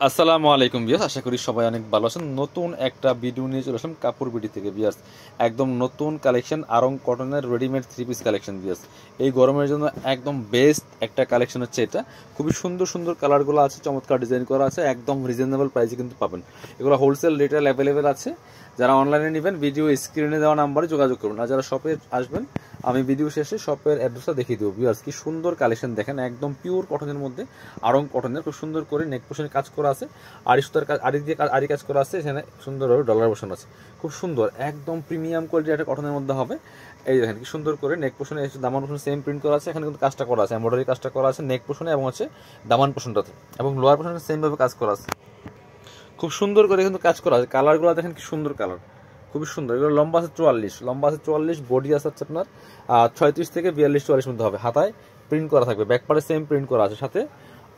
আসসালামু আলাইকুম বিয়াস, আশা করি সবাই অনেক ভালো আছেন। নতুন একটা ভিডিও নিয়ে চলে আসলাম কাপড় বিডি থেকে বিয়াস। একদম নতুন কালেকশন আরং কটনের রেডিমেড থ্রি পিস কালেকশন বিয়াস। এই গরমের জন্য একদম বেস্ট একটা কালেকশন হচ্ছে এটা। খুবই সুন্দর সুন্দর কালারগুলো আছে, চমৎকার ডিজাইন করা আছে, একদম রিজনেবল প্রাইসে কিন্তু পাবেন। এগুলো হোলসেল রিটেল অ্যাভেলেবেল আছে। যারা অনলাইনে নেবেন ভিডিও স্ক্রিনে দেওয়া নাম্বারে যোগাযোগ করুন, আর যারা শপে আসবেন আমি ভিডিও শেষে শপের অ্যাড্রেসটা দেখিয়ে দেবো। বিয়াস কি সুন্দর কালেকশন দেখেন, একদম পিওর কটনের মধ্যে আরং কটনের খুব সুন্দর করে নেক পোশনের কাজ করা আছে, আড়ি সুতার কাজ, আড়ি কাজ করা আছে, এখানে সুন্দরভাবে ডলার বসানো আছে। খুব সুন্দর একদম প্রিমিয়াম কোয়ালিটির একটা কটনের মধ্যে হবে। এই দেখেন কি সুন্দর করে নেক পোশনে দামান পোশনে সেম প্রিন্ট করা আছে, এখানে কিন্তু কাজটা করা আছে, এমব্রয়ডারি কাজটা করা আছে নেক পোশনে এবং হচ্ছে দামান পোশনটাতে, এবং লোয়ার পোশনে সেমভাবে কাজ করা আছে। খুব সুন্দর করে কিন্তু কাজ করা আছে। কালারগুলো দেখেন কি সুন্দর কালার, খুবই সুন্দর। এগুলো লম্বা আছে 44, লম্বা আছে 44, বডি আছে হচ্ছে আপনার 36 থেকে 42-44 মধ্যে হবে। হাতায় প্রিন্ট করা থাকবে, ব্যাক পার্টে সেম প্রিন্ট করা আছে, সাথে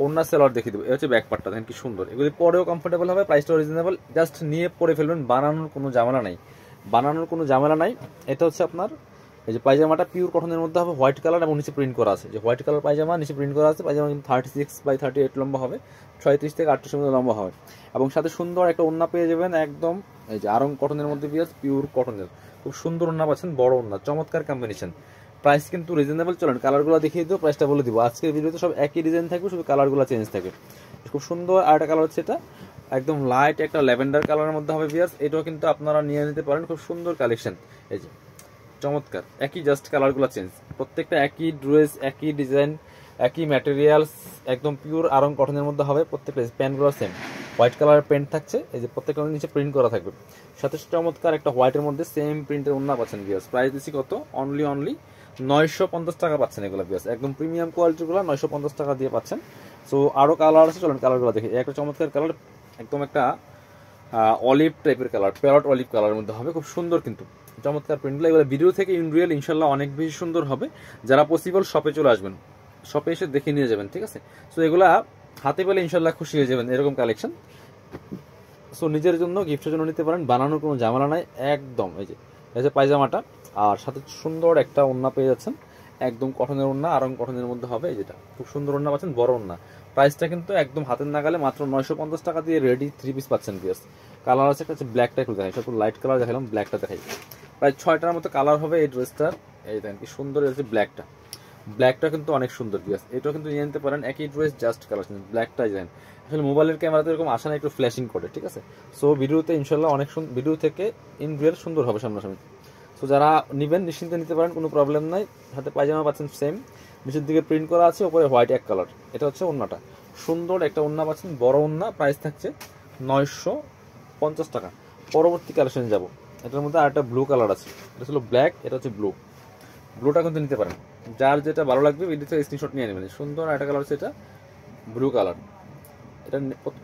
ওড়না সেলার দেখিয়ে দেবো। এই হচ্ছে ব্যাক পার্টটা, দেখেন কি সুন্দর। এগুলি পরেও কমফোর্টেবল হবে, প্রাইসটাও রিজনেবল, জাস্ট নিয়ে পরে ফেলবেন, বানানোর কোনো ঝামেলা নাই, বানানোর কোনো ঝামেলা নাই। এটা হচ্ছে আপনার এই যে পায়জামাটা পিওর কটনের মধ্যে হবে, হোয়াইট কালার এবং নিচে প্রিন্ট করা আছে, যে হোয়াইট কালার পায়জামা নিচে প্রিন্ট করা আছে। পায়জামা কিন্তু 36/38 লম্বা হবে, 36 থেকে 38 মধ্যে লম্বা হবে, এবং সাথে সুন্দর একটা ওড়না পেয়ে যাবেন একদম এই যে আরং কটনের মধ্যে পিওর কটনের খুব সুন্দর ওড়না পাচ্ছেন, বড় ওড়না, চমৎকার কম্বিনেশন। প্রাইস কিন্তু রিজনেবল। চলেন কালারগুলো দেখিয়ে দিও, প্রাইসটা বলে দিব। আজকের ভিডিওতে সব একই ডিজাইন থাকবে, শুধু কালারগুলো চেঞ্জ থাকবে। খুব সুন্দর আর একটা কালার হচ্ছে এটা একদম লাইট একটা ল্যাভেন্ডার কালারের মধ্যে হবে ভিউয়ার্স। এটাও কিন্তু আপনারা নিয়ে নিতে পারেন, খুব সুন্দর কালেকশন। এই যে চমৎকার, একই জাস্ট কালারগুলো চেঞ্জ, প্রত্যেকটা একই ড্রেস, একই ডিজাইন, একই ম্যাটেরিয়ালস, একদম পিওর আরং কটনের মধ্যে হবে। প্রত্যেকটা প্যান্টগুলো সেম হোয়াইট কালারের প্যান্ট থাকছে, এই যে প্রত্যেকটা নিচে প্রিন্ট করা থাকবে, সাথে চমৎকার একটা হোয়াইটের মধ্যে সেম প্রিন্টের ওড়না পাচ্ছেন ভিউয়ার্স। প্রাইস দিচ্ছি কত, অনলি 950 টাকা পাচ্ছেন এগুলো ভিউয়ার্স। একদম প্রিমিয়াম কোয়ালিটিগুলো 950 টাকা দিয়ে পাচ্ছেন। সো আরও কালার আছে, চলেন কালারগুলো দেখি। একটা চমৎকার কালার, একদম একটা অলিভ টাইপের কালার, প্যারট অলিভ কালারের মধ্যে হবে, খুব সুন্দর কিন্তু চমৎকার প্রিন্টগুলো। এগুলো ভিডিও থেকে ইন রিয়েল ইনশাল্লাহ অনেক বেশি সুন্দর হবে। যারা পসিবল শপে চলে আসবেন, শপে এসে দেখে নিয়ে যাবেন, ঠিক আছে? সো এগুলা হাতে পেলে ইনশাল্লাহ খুশি হয়ে যাবেন, এরকম কালেকশন। সো নিজের জন্য গিফটের জন্য নিতে পারেন, বানানোর কোনো ঝামেলা নাই একদম। এই যে পায়জামাটা, আর সাথে সুন্দর একটা ওড়না পেয়ে যাচ্ছেন, একদম কটনের ওড়না, আরং কটনের মধ্যে হবে। এই যেটা খুব সুন্দর ওড়না পাচ্ছেন, বড় ওড়না। প্রাইসটা কিন্তু একদম হাতের নাগালে, মাত্র 950 টাকা দিয়ে রেডি থ্রি পিস পাচ্ছেন পিস। কালার আছে একটা হচ্ছে ব্ল্যাকটা, একটু দেখাই, সব লাইট কালার দেখালাম, ব্ল্যাকটা দেখাই। প্রায় 6টার মতো কালার হবে এই ড্রেসটার। এই দেখেন কি সুন্দর হচ্ছে ব্ল্যাকটা, ব্ল্যাকটা কিন্তু অনেক সুন্দর পিস। এটাও কিন্তু নিয়ে নিতে পারেন, একই ড্রেস জাস্ট কালার ব্ল্যাকটাই দেন। আসলে মোবাইলের ক্যামেরাতে এরকম আসে না, একটু ফ্ল্যাশিং করে, ঠিক আছে? সো ভিডিওতে ইনশাল্লাহ অনেক ভিডিও থেকে ইন রিয়েল সুন্দর হবে সামনাসামনি। সো যারা নেবেন নিশ্চিন্তে নিতে পারেন, কোনো প্রবলেম নাই। হাতে পায়জামা পাচ্ছেন সেম, নিচের দিকে প্রিন্ট করা আছে, উপরে হোয়াইট এক কালার। এটা হচ্ছে ওড়নাটা, সুন্দর একটা ওড়না পাচ্ছেন, বড় ওড়না। প্রাইস থাকছে 950 টাকা। পরবর্তী কালেকশন যাব, এটার মধ্যে আরেকটা ব্লু কালার আছে, এটা ছিল ব্ল্যাক, এটা হচ্ছে ব্লু। ব্লুটা কিন্তু নিতে পারেন, যার যেটা ভালো লাগবে ভিডিও থেকে স্ক্রিনশট নিয়ে নেবেন। সুন্দর একটা কালার হচ্ছে এটা ব্লু কালার। এটা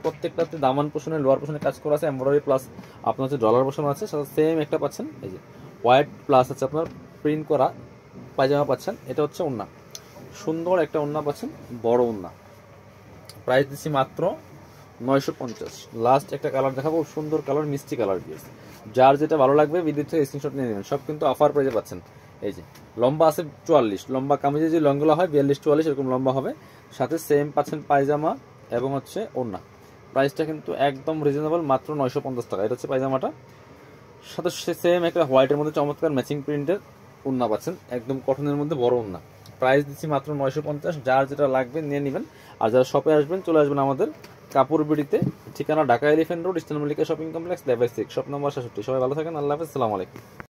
প্রত্যেকটাতে দামান পোষণে লোয়ার পোষণে কাজ করা আছে, এমব্রয়ডারি প্লাস আপনার হচ্ছে ডলার বসানো আছে, সাথে সেম একটা পাচ্ছেন এই যে হোয়াইট প্লাস আছে আপনার প্রিন্ট করা পায়জামা পাচ্ছেন। এটা হচ্ছে ওড়না, সুন্দর একটা ওড়না পাচ্ছেন, বড় ওড়না। প্রাইস দিচ্ছি মাত্র 950। লাস্ট একটা কালার দেখাবো, সুন্দর কালার, মিষ্টি কালার দিয়েছে। যার যেটা ভালো লাগবে ভিডিও থেকে স্ক্রিনশট নিয়ে নেবেন। সব কিন্তু অফার প্রাইসে পাচ্ছেন। এই যে লম্বা আছে 44, লম্বা কামিজে যে লংগুলো হয় 42-44 এরকম লম্বা হবে, সাথে সেম পাচ্ছেন পায়জামা এবং হচ্ছে ওড়না। প্রাইসটা কিন্তু একদম রিজনেবল, মাত্র 950 টাকা। এটা হচ্ছে পায়জামাটা, সাথে সেম একটা হোয়াইটের মধ্যে চমৎকার ম্যাচিং প্রিন্টের ওড়না পাচ্ছেন, একদম কটনের মধ্যে বড় ওড়না। প্রাইস দিচ্ছি মাত্র 950। যার যেটা লাগবে নিয়ে নেবেন। আর যারা শপে আসবেন চলে আসবেন আমাদের কাপড় বিড়িতে, ঠিকানা Dhaka elephant road, eastern Mallika shopping complex, level 6, shop number 67। সবাই ভালো থাকেন, আল্লাহ হাফেজ, আসসালামু আলাইকুম।